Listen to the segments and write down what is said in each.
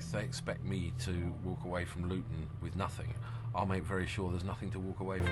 if they expect me to walk away from Luton with nothing, I'll make very sure there's nothing to walk away from.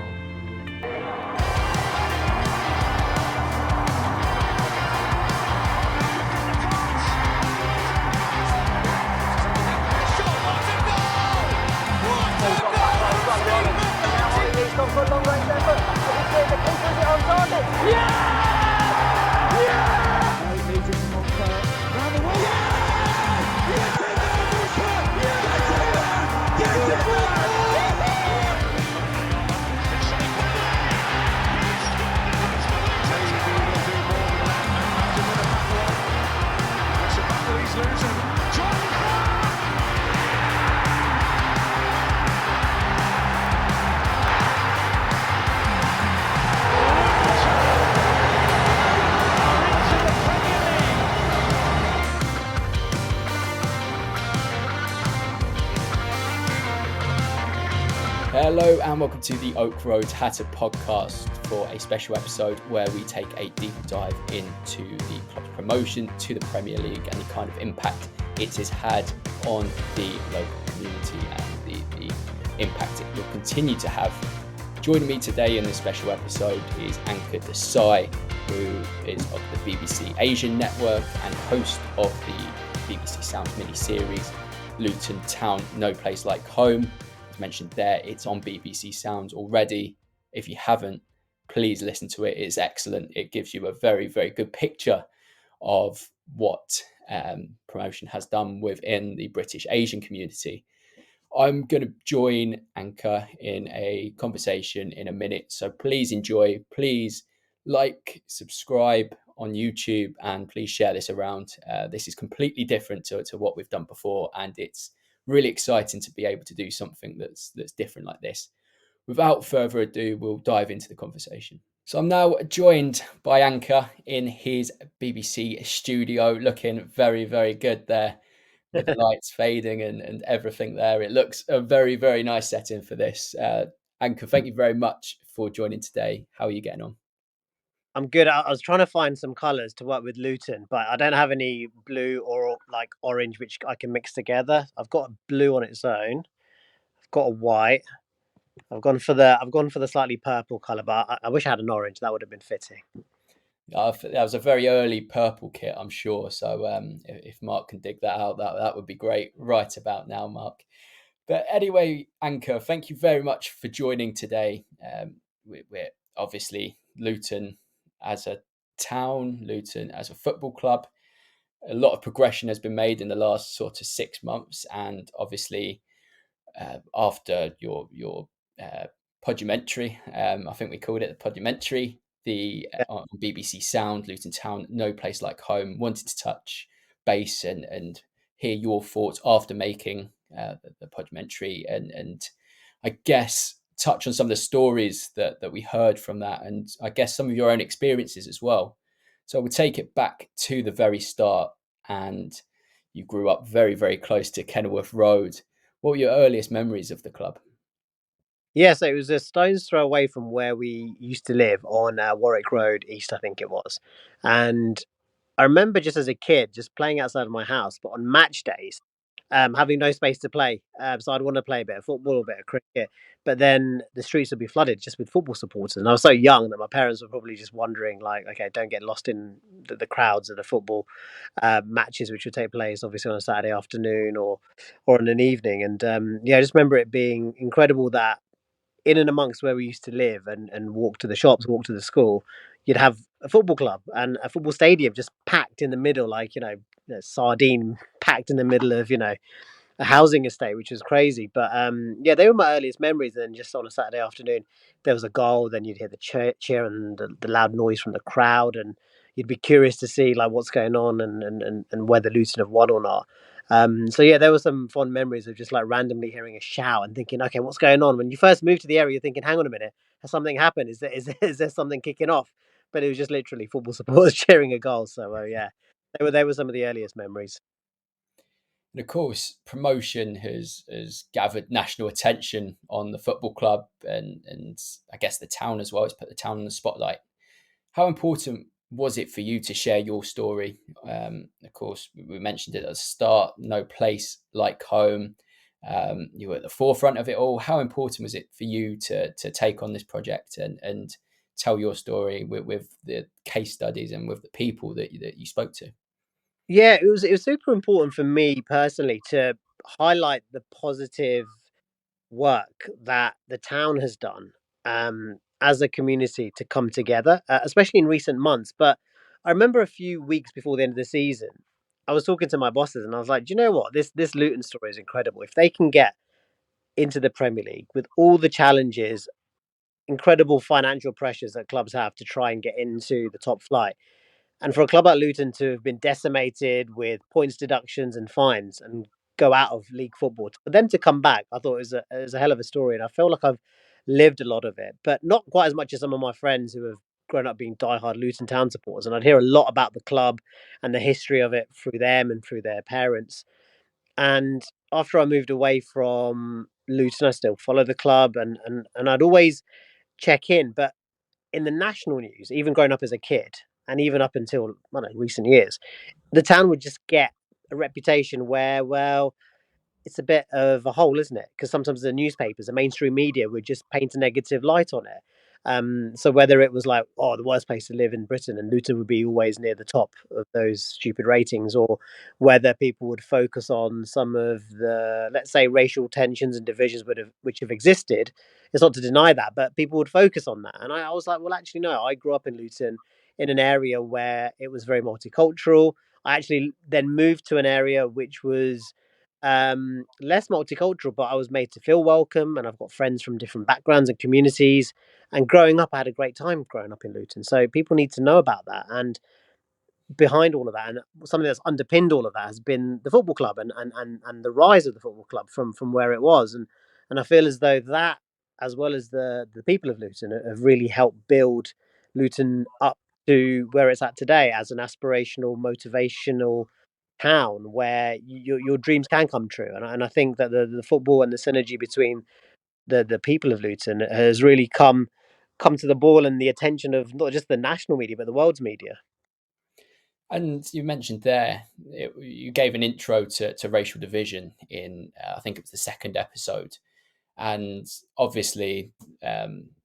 Hello and welcome to the Oak Road Hatter podcast for a special episode where we take a deep dive into the club's promotion to the Premier League and the kind of impact it has had on the local community and the impact it will continue to have. Joining me today in this special episode is Ankur Desai, who is of the BBC Asian Network and host of the BBC Sounds mini-series Luton Town, No Place Like Home. Mentioned there, it's on BBC Sounds already. If you haven't, please listen to it. It's excellent. It gives you a very, very good picture of what promotion has done within the British Asian community. I'm going to join Ankur in a conversation in a minute, so please enjoy. Please like, subscribe on YouTube, and please share this around. This is completely different to what we've done before, and it's really exciting to be able to do something that's different like this. Without further ado, we'll dive into the conversation. So I'm now joined by Ankur in his BBC studio, looking very, very good there with the lights fading and everything there. It looks a very, very nice setting for this. Ankur, thank you very much for joining today. How are you getting on? I'm good. I was trying to find some colours to work with Luton, but I don't have any blue or like orange which I can mix together. I've got a blue on its own. I've got a white. I've gone for the slightly purple colour, but I wish I had an orange. That would have been fitting. That was a very early purple kit, I'm sure. So if Mark can dig that out, that would be great right about now, Mark. But anyway, Ankur, thank you very much for joining today. We're obviously Luton as a town, Luton as a football club. A lot of progression has been made in the last sort of 6 months, and obviously after your podumentary, I think we called it the podumentary, on BBC Sound, Luton Town, No Place Like Home. Wanted to touch base and hear your thoughts after making the podumentary, and I guess touch on some of the stories that we heard from that, and I guess some of your own experiences as well. So we'll take it back to the very start, and you grew up very, very close to Kenilworth Road. What were your earliest memories of the club? Yeah, so it was a stone's throw away from where we used to live on Warwick Road East, I think it was. And I remember just as a kid, just playing outside of my house, but on match days, having no space to play. So I'd want to play a bit of football, a bit of cricket, but then the streets would be flooded just with football supporters. And I was so young that my parents were probably just wondering, like, okay, don't get lost in the crowds of the football matches, which would take place obviously on a Saturday afternoon or in an evening. And yeah, I just remember it being incredible that in and amongst where we used to live and walk to the shops, walk to the school, you'd have a football club and a football stadium just packed in the middle, like, sardine packed in the middle of, a housing estate, which was crazy. But yeah, they were my earliest memories. And just on a Saturday afternoon, there was a goal, then you'd hear the cheer and the loud noise from the crowd, and you'd be curious to see like what's going on and whether Luton have won or not. So yeah, there were some fond memories of just like randomly hearing a shout and thinking, okay, what's going on? When you first moved to the area, you're thinking, hang on a minute, has something happened? Is there something kicking off? But it was just literally football supporters cheering a goal. So yeah, they were some of the earliest memories. And of course, promotion has gathered national attention on the football club and I guess the town as well. It's put the town in the spotlight. How important was it for you to share your story? Of course, we mentioned it at the start. No place like home. You were at the forefront of it all. How important was it for you to take on this project and tell your story with the case studies and with the people that you spoke to? Yeah, it was super important for me personally to highlight the positive work that the town has done as a community to come together, especially in recent months. But I remember a few weeks before the end of the season, I was talking to my bosses and I was like, "Do you know what? This Luton story is incredible. If they can get into the Premier League with all the challenges, incredible financial pressures that clubs have to try and get into the top flight." And for a club like Luton to have been decimated with points deductions and fines and go out of league football, for them to come back, I thought it was a hell of a story. And I feel like I've lived a lot of it, but not quite as much as some of my friends who have grown up being diehard Luton Town supporters. And I'd hear a lot about the club and the history of it through them and through their parents. And after I moved away from Luton, I still follow the club and I'd always check in. But in the national news, even growing up as a kid, and even up until I don't know, recent years, the town would just get a reputation where, well, it's a bit of a hole, isn't it? Because sometimes the newspapers, the mainstream media, would just paint a negative light on it. So whether it was like, oh, the worst place to live in Britain, and Luton would be always near the top of those stupid ratings, or whether people would focus on some of the, let's say, racial tensions and divisions which have existed. It's not to deny that, but people would focus on that. And I was like, well, actually, no. I grew up in Luton, in an area where it was very multicultural. I actually then moved to an area which was less multicultural, but I was made to feel welcome, and I've got friends from different backgrounds and communities. And growing up, I had a great time growing up in Luton. So people need to know about that. And behind all of that, and something that's underpinned all of that, has been the football club and the rise of the football club from where it was. And I feel as though that, as well as the people of Luton, have really helped build Luton up to where it's at today as an aspirational, motivational town where your dreams can come true. And I think that the football and the synergy between the people of Luton has really come to the ball and the attention of not just the national media but the world's media. And you mentioned there, you gave an intro to racial division in, I think it was the second episode. And obviously,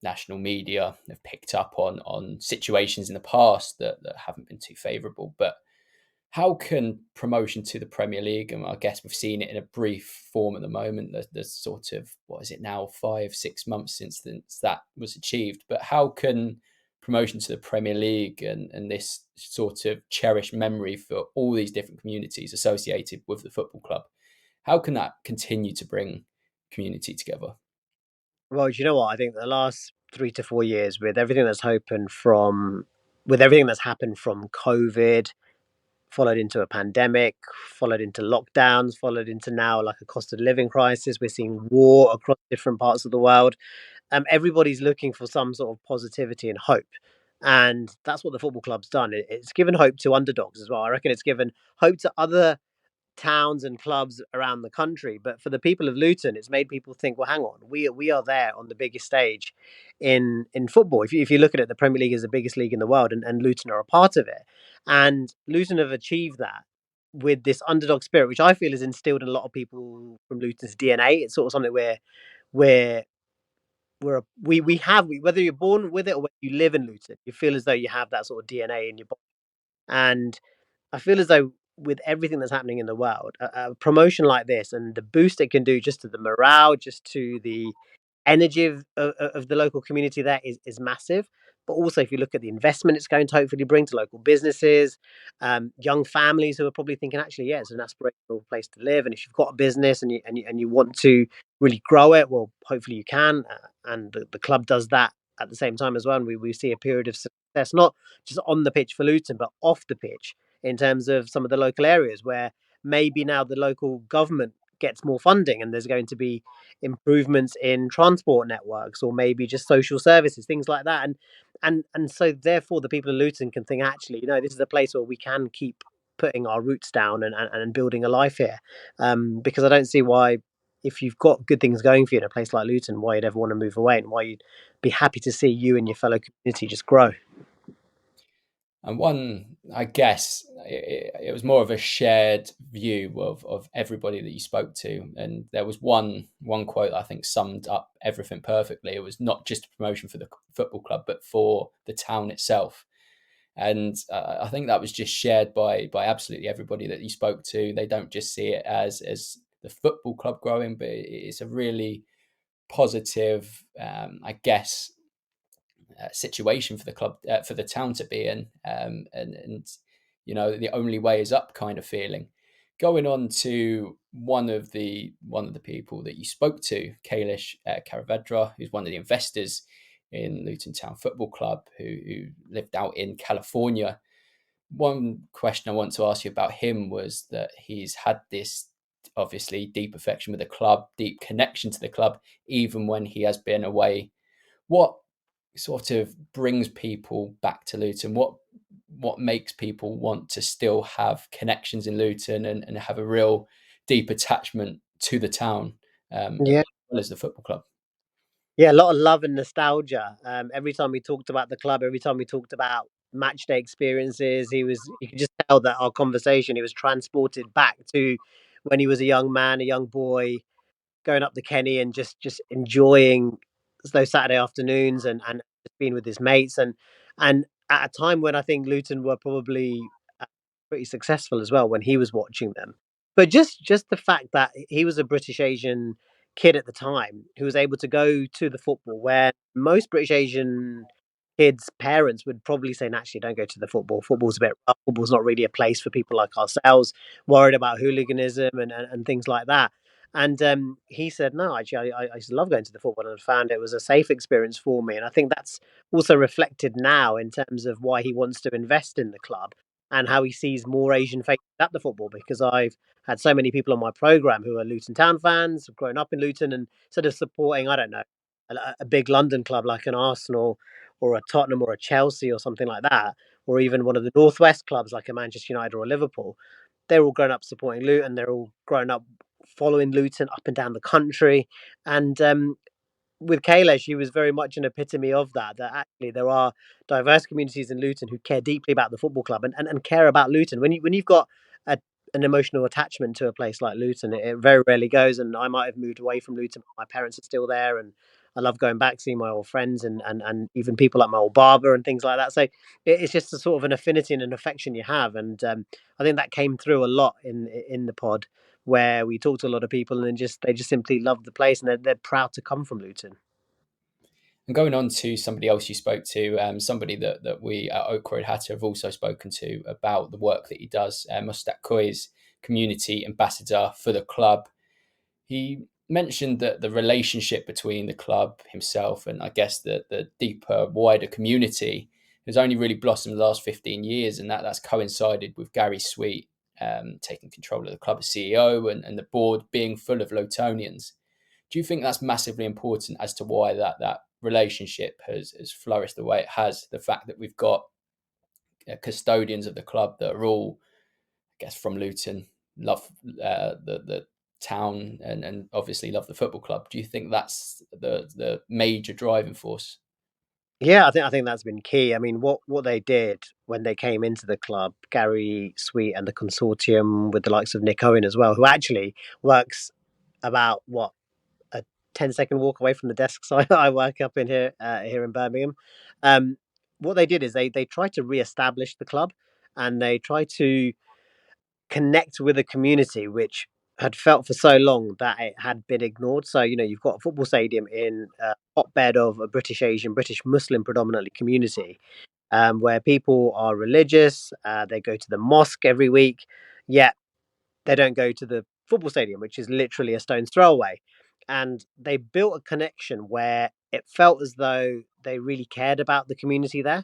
national media have picked up on situations in the past that haven't been too favourable. But how can promotion to the Premier League, and I guess we've seen it in a brief form at the moment, the sort of, what is it now, 5 6 months since that was achieved, but how can promotion to the Premier League and this sort of cherished memory for all these different communities associated with the football club, how can that continue to bring community together? Well, do you know what? I think the last 3 to 4 years, with everything that's happened with everything that's happened from COVID, followed into a pandemic, followed into lockdowns, followed into now like a cost of living crisis. We're seeing war across different parts of the world. Everybody's looking for some sort of positivity and hope. And that's what the football club's done. It's given hope to underdogs as well. I reckon it's given hope to other towns and clubs around the country. But for the people of Luton, it's made people think, well, hang on, we are there on the biggest stage in football. If you look at it, the Premier League is the biggest league in the world, and Luton are a part of it. And Luton have achieved that with this underdog spirit, which I feel is instilled in a lot of people from Luton's DNA. It's sort of something where we have, whether you're born with it or whether you live in Luton, you feel as though you have that sort of DNA in your body. And I feel as though with everything that's happening in the world, a promotion like this and the boost it can do just to the morale, just to the energy of the local community there is massive. But also, if you look at the investment it's going to hopefully bring to local businesses, young families who are probably thinking, actually, yeah, it's an aspirational place to live. And if you've got a business and you want to really grow it, well, hopefully you can. And the club does that at the same time as well. And we see a period of success, not just on the pitch for Luton, but off the pitch in terms of some of the local areas where maybe now the local government gets more funding and there's going to be improvements in transport networks or maybe just social services, things like that. And so therefore the people of Luton can think, actually, this is a place where we can keep putting our roots down and building a life here. Because I don't see why, if you've got good things going for you in a place like Luton, why you'd ever want to move away and why you'd be happy to see you and your fellow community just grow. And one, I guess, it was more of a shared view of everybody that you spoke to. And there was one quote I think summed up everything perfectly. It was not just a promotion for the football club, but for the town itself. And I think that was just shared by absolutely everybody that you spoke to. They don't just see it as the football club growing, but it's a really positive, I guess, situation for the club, for the town to be in, and you know, the only way is up kind of feeling. Going on to one of the people that you spoke to, Kailesh Karavedra, who's one of the investors in Luton Town Football Club, who lived out in California. One question I want to ask you about him was that he's had this obviously deep affection with the club, deep connection to the club, even when he has been away. What sort of brings people back to Luton? What makes people want to still have connections in Luton and have a real deep attachment to the town, as Yeah. well as the football club? Yeah, a lot of love and nostalgia. Every time we talked about the club, every time we talked about match day experiences, you could just tell that our conversation, he was transported back to when he was a young man, a young boy, going up the Kenny and just enjoying those Saturday afternoons and just being with his mates and at a time when I think Luton were probably pretty successful as well when he was watching them. But just the fact that he was a British Asian kid at the time who was able to go to the football where most British Asian kids' parents would probably say, naturally, don't go to the football. Football's a bit rough. Football's not really a place for people like ourselves, worried about hooliganism and things like that. And he said, no, actually, I used to love going to the football and found it was a safe experience for me. And I think that's also reflected now in terms of why he wants to invest in the club and how he sees more Asian faces at the football. Because I've had so many people on my program who are Luton Town fans, have grown up in Luton, and sort of supporting, I don't know, a big London club like an Arsenal or a Tottenham or a Chelsea or something like that, or even one of the Northwest clubs like a Manchester United or a Liverpool. They're all grown up supporting Luton. They're all grown up following Luton up and down the country, and with Kailesh, she was very much an epitome of that. That actually there are diverse communities in Luton who care deeply about the football club and care about Luton. When you've got a, an emotional attachment to a place like Luton, it very rarely goes. And I might have moved away from Luton, but my parents are still there, and I love going back, seeing my old friends and even people like my old barber and things like that. So it's just a sort of an affinity and an affection you have, and I think that came through a lot in the pod where we talked to a lot of people and just they just simply love the place and they're proud to come from Luton. And going on to somebody else you spoke to, somebody that we at Oak Road Hatter have also spoken to about the work that he does, Mustak Koi's community ambassador for the club. He mentioned that the relationship between the club himself and I guess the deeper, wider community has only really blossomed the last 15 years, and that's coincided with Gary Sweet taking control of the club as CEO and the board being full of Lotonians. Do you think that's massively important as to why that relationship has flourished the way it has? The fact that we've got custodians of the club that are all, I guess, from Luton, love the town, and obviously love the football club. Do you think that's the major driving force? Yeah, I think that's been key. I mean, what they did when they came into the club, Gary Sweet and the consortium with the likes of Nick Owen as well, who actually works about what a 10-second walk away from the desk. So I work up in here in Birmingham. Um, what they did is they tried to re-establish the club, and they tried to connect with a community which had felt for so long that it had been ignored. So, you've got a football stadium in a hotbed of a British Asian, British Muslim predominantly community, where people are religious, they go to the mosque every week, yet they don't go to the football stadium, which is literally a stone's throw away. And they built a connection where it felt as though they really cared about the community there,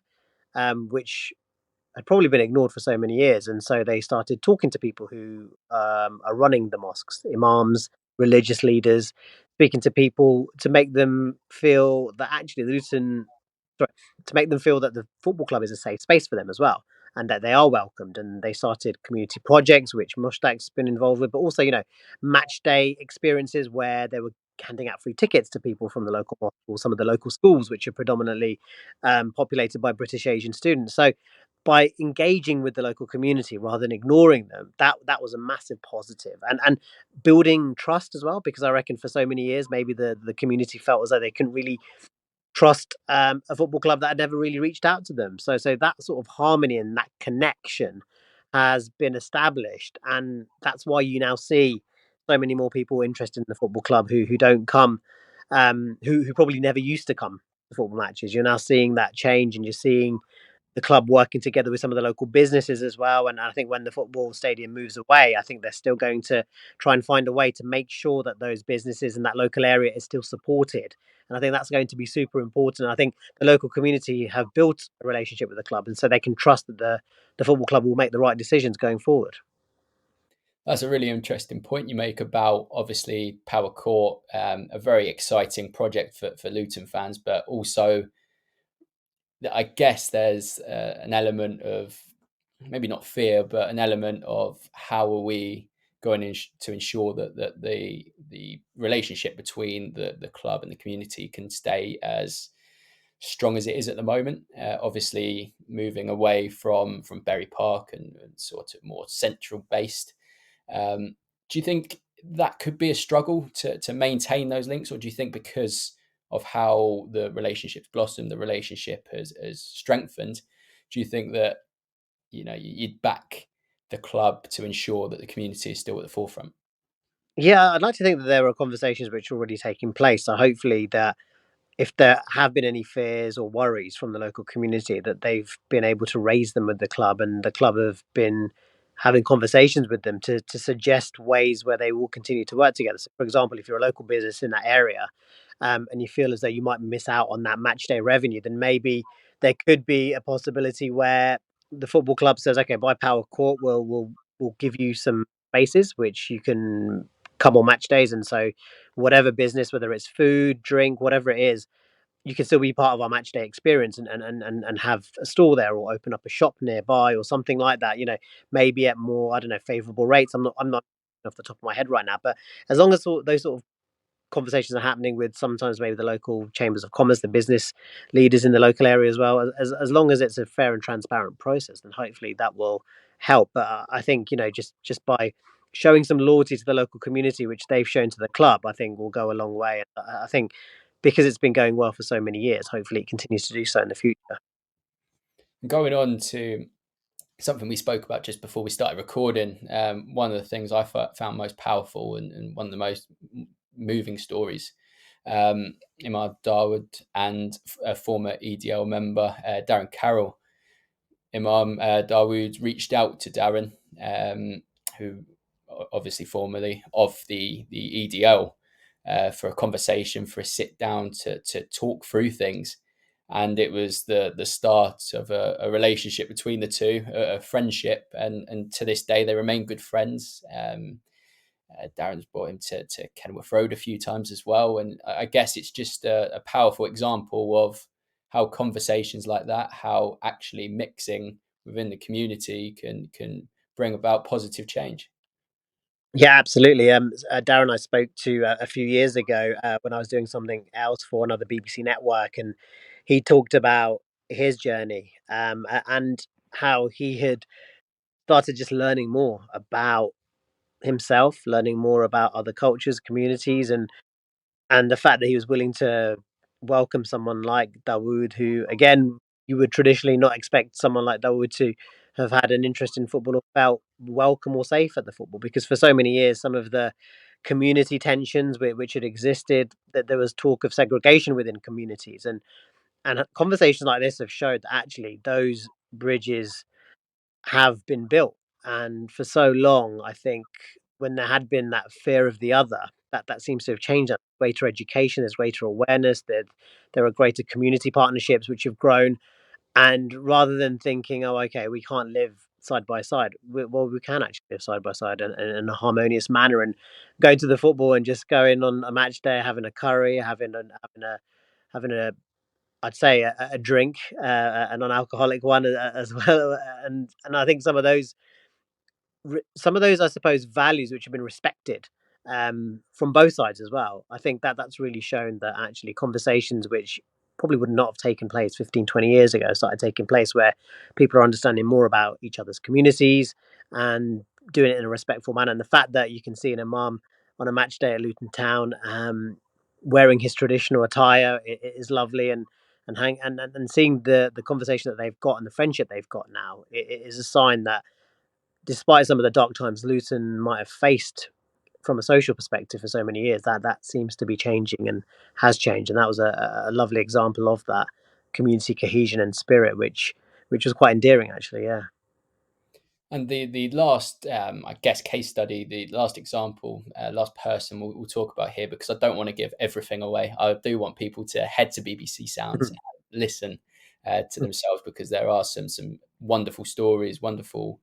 which had probably been ignored for so many years. And so they started talking to people who are running the mosques, imams, religious leaders, speaking to people to make them feel that actually sorry, to make them feel that the football club is a safe space for them as well, and that they are welcomed. And they started community projects, which Mushtaq's been involved with, but also, match day experiences where they were handing out free tickets to people from the local mosque or some of the local schools, which are predominantly populated by British Asian students. So by engaging with the local community rather than ignoring them, that was a massive positive, and building trust as well. Because I reckon for so many years, maybe the community felt as though they couldn't really trust a football club that had never really reached out to them. So that sort of harmony and that connection has been established, and that's why you now see so many more people interested in the football club who don't come, who probably never used to come to football matches. You're now seeing that change, and you're seeing the club working together with some of the local businesses as well. And I think when the football stadium moves away, I think they're still going to try and find a way to make sure that those businesses in that local area is still supported. And I think that's going to be super important. I think the local community have built a relationship with the club, and so they can trust that the football club will make the right decisions going forward. That's a really interesting point you make about obviously Power Court, a very exciting project for Luton fans, but also I guess there's an element of maybe not fear, but an element of how are we going to ensure that the relationship between the club and the community can stay as strong as it is at the moment. Obviously, moving away from Berry Park and sort of more central based. Do you think that could be a struggle to maintain those links, or do you think because of how the relationship's blossomed, the relationship has strengthened, do you think that you'd back the club to ensure that the community is still at the forefront? Yeah, I'd like to think that there are conversations which are already taking place. So hopefully that if there have been any fears or worries from the local community, that they've been able to raise them with the club, and the club have been having conversations with them to suggest ways where they will continue to work together. So, for example, if you're a local business in that area, and you feel as though you might miss out on that match day revenue, then maybe there could be a possibility where the football club says, "Okay, by Power Court, we'll give you some spaces which you can come on match days, and so whatever business, whether it's food, drink, whatever it is, you can still be part of our match day experience, and have a store there, or open up a shop nearby or something like that, maybe at more, I don't know, favorable rates. I'm not off the top of my head right now, but as long as those sort of conversations are happening with sometimes maybe the local chambers of commerce, the business leaders in the local area as well, as long as it's a fair and transparent process, then hopefully that will help. But I think, just by showing some loyalty to the local community, which they've shown to the club, I think will go a long way. And I think because it's been going well for so many years, hopefully it continues to do so in the future. Going on to something we spoke about just before we started recording, one of the things I found most powerful and one of the most moving stories, Imad Dawood and a former EDL member, Darren Carroll. Imam Dawood reached out to Darren, who obviously formerly of the EDL, for a conversation, for a sit down to talk through things. And it was the start of a relationship between the two, a friendship, and to this day they remain good friends. Darren's brought him to Kenilworth Road a few times as well, and I guess it's just a powerful example of how conversations like that, how actually mixing within the community can bring about positive change. Yeah, absolutely. Darren, I spoke to a few years ago when I was doing something else for another BBC network, and he talked about his journey, and how he had started just learning more about himself, learning more about other cultures, communities, and the fact that he was willing to welcome someone like Dawood, who, again, you would traditionally not expect someone like Dawood to have had an interest in football or felt welcome or safe at the football, because for so many years, some of the community tensions which had existed, that there was talk of segregation within communities, and conversations like this have showed that actually those bridges have been built. And for so long, I think when there had been that fear of the other, that seems to have changed. That greater education, there's greater awareness, there are greater community partnerships which have grown. And rather than thinking, oh, okay, we can't live side by side, we can actually live side by side in a harmonious manner, and go to the football and just go in on a match day, having a curry, having a I'd say a drink, a non-alcoholic one, as well, and I think some of those, I suppose, values which have been respected, from both sides as well. I think that that's really shown that actually conversations which probably would not have taken place 15, 20 years ago, started taking place, where people are understanding more about each other's communities and doing it in a respectful manner. And the fact that you can see an imam on a match day at Luton Town, wearing his traditional attire, is lovely. And seeing the conversation that they've got and the friendship they've got now, it is a sign that despite some of the dark times Luton might have faced from a social perspective for so many years, that seems to be changing and has changed. And that was a lovely example of that community cohesion and spirit, which was quite endearing, actually. Yeah. And the last, I guess, case study, the last example, last person we'll talk about here, because I don't want to give everything away. I do want people to head to BBC Sounds and listen to themselves, because there are some wonderful stories, wonderful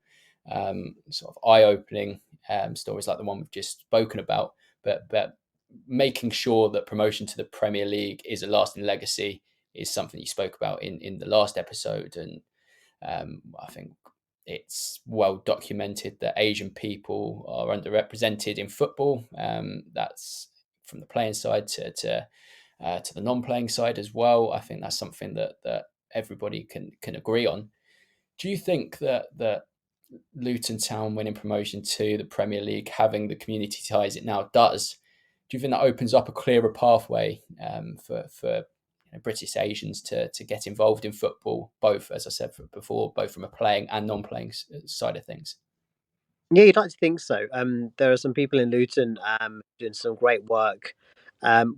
sort of eye-opening stories like the one we've just spoken about. But making sure that promotion to the Premier League is a lasting legacy is something you spoke about in the last episode. And I think it's well documented that Asian people are underrepresented in football. That's from the playing side to the non-playing side as well. I think that's something that everybody can agree on. Do you think that Luton Town winning promotion to the Premier League, having the community ties it now does, do you think that opens up a clearer pathway for British Asians to get involved in football, both, as I said before, both from a playing and non-playing side of things? Yeah, you'd like to think so. There are some people in Luton doing some great work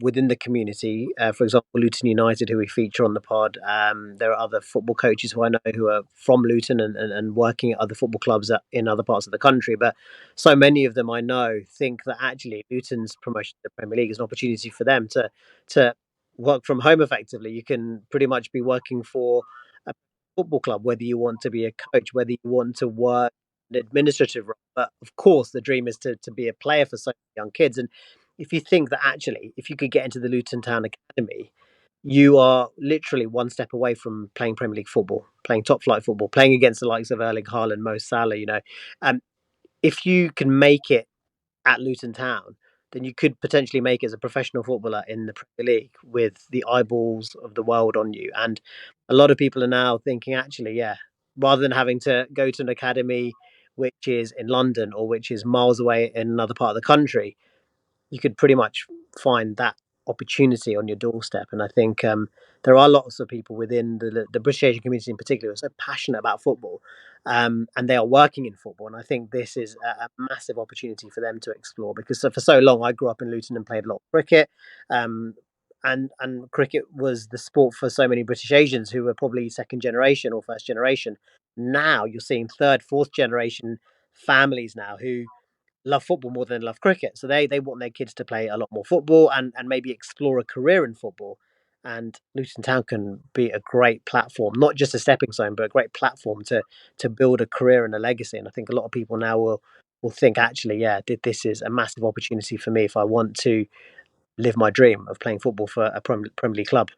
within the community. For example, Luton United, who we feature on the pod. There are other football coaches who I know who are from Luton and working at other football clubs in other parts of the country. But so many of them I know think that actually Luton's promotion to the Premier League is an opportunity for them to work from home effectively. You can pretty much be working for a football club, whether you want to be a coach, whether you want to work an administrative role. But of course, the dream is to be a player for so many young kids. And if you think that actually, if you could get into the Luton Town Academy, you are literally one step away from playing Premier League football, playing top flight football, playing against the likes of Erling Haaland, Mo Salah. If you can make it at Luton Town, then you could potentially make it as a professional footballer in the Premier League with the eyeballs of the world on you. And a lot of people are now thinking, actually, yeah, rather than having to go to an academy which is in London or which is miles away in another part of the country, you could pretty much find that opportunity on your doorstep. And I think there are lots of people within the British Asian community in particular who are so passionate about football, and they are working in football. And I think this is a massive opportunity for them to explore, because for so long I grew up in Luton and played a lot of cricket. And cricket was the sport for so many British Asians who were probably second generation or first generation. Now you're seeing third, fourth generation families now who love football more than they love cricket. So they want their kids to play a lot more football and maybe explore a career in football. And Luton Town can be a great platform, not just a stepping stone, but a great platform to build a career and a legacy. And I think a lot of people now will think, actually, yeah, this is a massive opportunity for me if I want to live my dream of playing football for a Premier League club.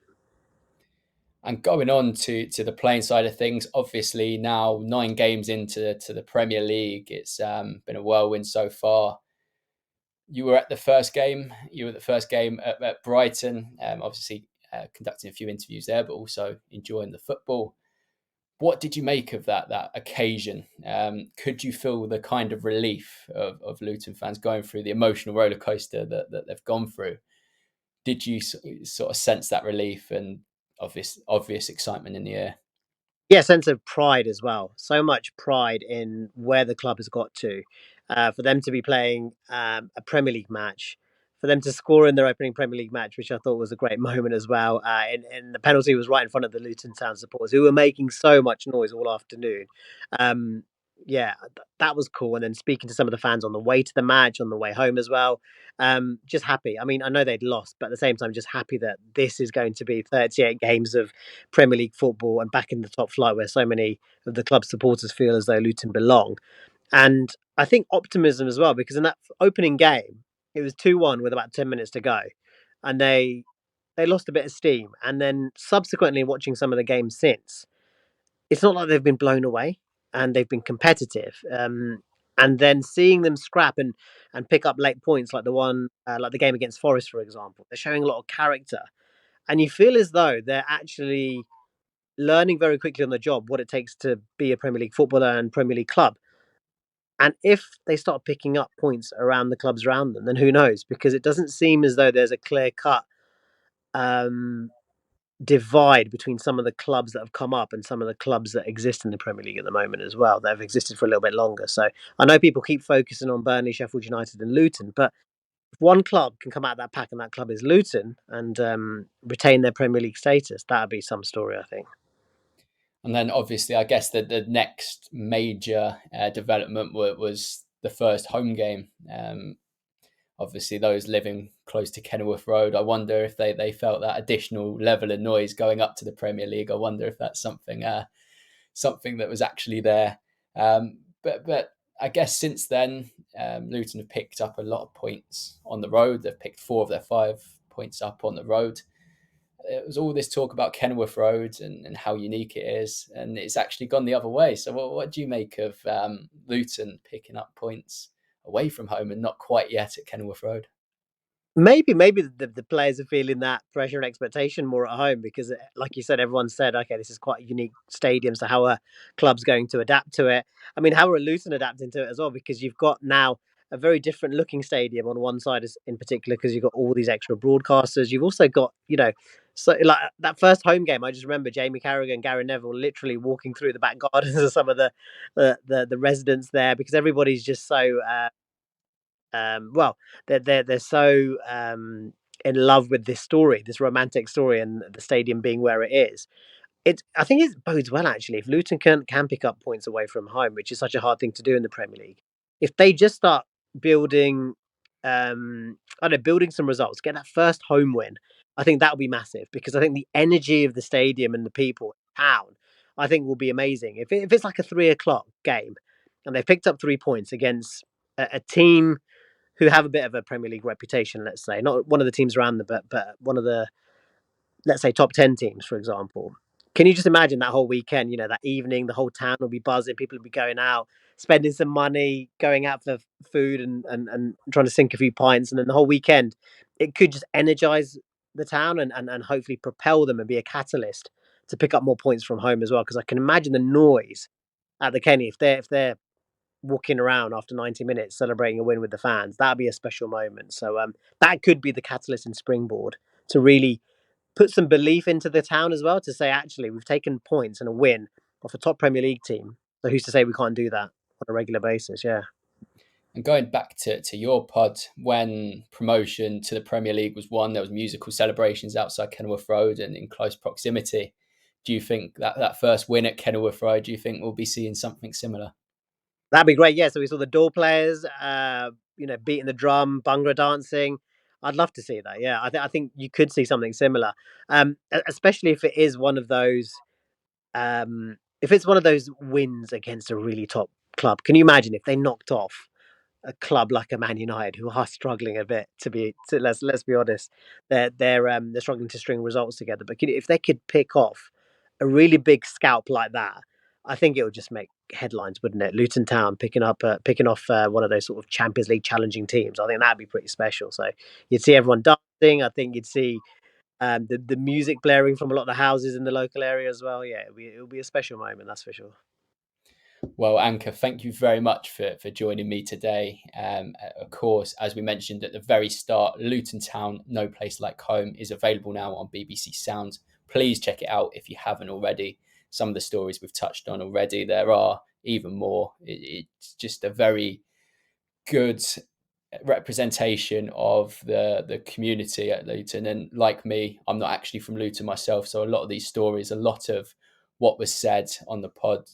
And going on to the playing side of things, obviously now 9 games into the Premier League, it's been a whirlwind so far. You were at the first game. You were at the first game at Brighton, obviously conducting a few interviews there, but also enjoying the football. What did you make of that occasion? Could you feel the kind of relief of Luton fans going through the emotional roller coaster that they've gone through? Did you sort of sense that relief and obvious excitement in the air? Yeah, sense of pride as well. So much pride in where the club has got to. For them to be playing a Premier League match, for them to score in their opening Premier League match, which I thought was a great moment as well. And the penalty was right in front of the Luton Town supporters who were making so much noise all afternoon. Um, yeah, that was cool. And then speaking to some of the fans on the way to the match, on the way home as well. Just happy. I mean, I know they'd lost, but at the same time, just happy that this is going to be 38 games of Premier League football and back in the top flight where so many of the club supporters feel as though Luton belong. And I think optimism as well, because in that opening game, it was 2-1 with about 10 minutes to go. And they lost a bit of steam. And then subsequently watching some of the games since, it's not like they've been blown away and they've been competitive. And then seeing them scrap and pick up late points like the one like the game against Forest, for example, they're showing a lot of character. and you feel as though they're actually learning very quickly on the job what it takes to be a Premier League footballer and Premier League club. And if they start picking up points around the clubs around them, then who knows? Because it doesn't seem as though there's a clear cut um, divide between some of the clubs that have come up and some of the clubs that exist in the Premier League at the moment as well, that have existed for a little bit longer. So I know people keep focusing on Burnley, Sheffield United, and Luton, but if one club can come out of that pack and that club is Luton and retain their Premier League status, that would be some story, I think. And then obviously, I guess the next major development was the first home game. Obviously, those living close to Kenilworth Road, I wonder if they felt that additional level of noise going up to the Premier League. I wonder if that's something that was actually there. But I guess since then, Luton have picked up a lot of points on the road. They've picked 4 of their 5 points up on the road. It was all this talk about Kenilworth Road and how unique it is, and it's actually gone the other way. So what do you make of Luton picking up points away from home and not quite yet at Kenilworth Road? Maybe the players are feeling that pressure and expectation more at home because, like you said, everyone said, okay, this is quite a unique stadium. So how are clubs going to adapt to it? I mean, how are Luton adapting to it as well? Because you've got now a very different looking stadium on one side, in particular, because you've got all these extra broadcasters. You've also got, so like that first home game, I just remember Jamie Carragher and Gary Neville literally walking through the back gardens of some of the residents there because everybody's just so. Well, they're so in love with this story, this romantic story, and the stadium being where it is. I think it bodes well actually if Luton can pick up points away from home, which is such a hard thing to do in the Premier League. If they just start building, I don't know, building some results, get that first home win, I think that would be massive because I think the energy of the stadium and the people in town, I think will be amazing. If it's like a 3 o'clock game and they've picked up 3 points against a team who have a bit of a Premier League reputation, let's say, not one of the teams around them, but one of the, let's say, top 10 teams, for example. Can you just imagine that whole weekend, that evening, the whole town will be buzzing, people will be going out, spending some money, going out for food and trying to sink a few pints. And then the whole weekend, it could just energize the town and hopefully propel them and be a catalyst to pick up more points from home as well. Because I can imagine the noise at the Kenny if they're walking around after 90 minutes celebrating a win with the fans. That'd be a special moment. So that could be the catalyst and springboard to really put some belief into the town as well, to say, actually, we've taken points and a win off a top Premier League team. So who's to say we can't do that on a regular basis? Yeah. And going back to your pod, when promotion to the Premier League was won, there was musical celebrations outside Kenilworth Road and in close proximity. Do you think that first win at Kenilworth Road, do you think we'll be seeing something similar? That'd be great. Yeah. So we saw the door players, beating the drum, Bhangra dancing. I'd love to see that. Yeah. I think you could see something similar, especially if it is one of those. If it's one of those wins against a really top club. Can you imagine if they knocked off a club like a Man United, who are struggling a bit let's be honest, they're struggling to string results together. But if they could pick off a really big scalp like that, I think it would just make headlines, wouldn't it? Luton Town picking off one of those sort of Champions League challenging teams. I think that'd be pretty special. So you'd see everyone dancing. I think you'd see the music blaring from a lot of the houses in the local area as well. Yeah, it'll be a special moment, that's for sure. Well, Ankur, thank you very much for joining me today. Of course, as we mentioned at the very start, Luton Town, No Place Like Home is available now on BBC Sounds. Please check it out if you haven't already. Some of the stories we've touched on already, there are even more. It's just a very good representation of the community at Luton. And like me, I'm not actually from Luton myself, so a lot of these stories, a lot of what was said on the pod,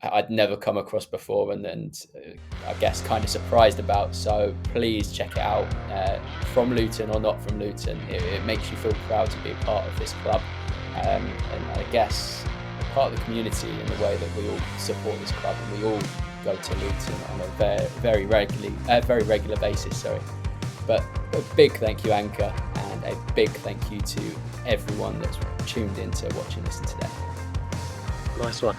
I'd never come across before, and I guess kind of surprised about. So please check it out. From Luton or not from Luton, it makes you feel proud to be a part of this club, and I guess part of the community in the way that we all support this club and we all go to Luton on a very regular basis. But a big thank you, Ankur, and a big thank you to everyone that's tuned in to watch and listen today. Nice one.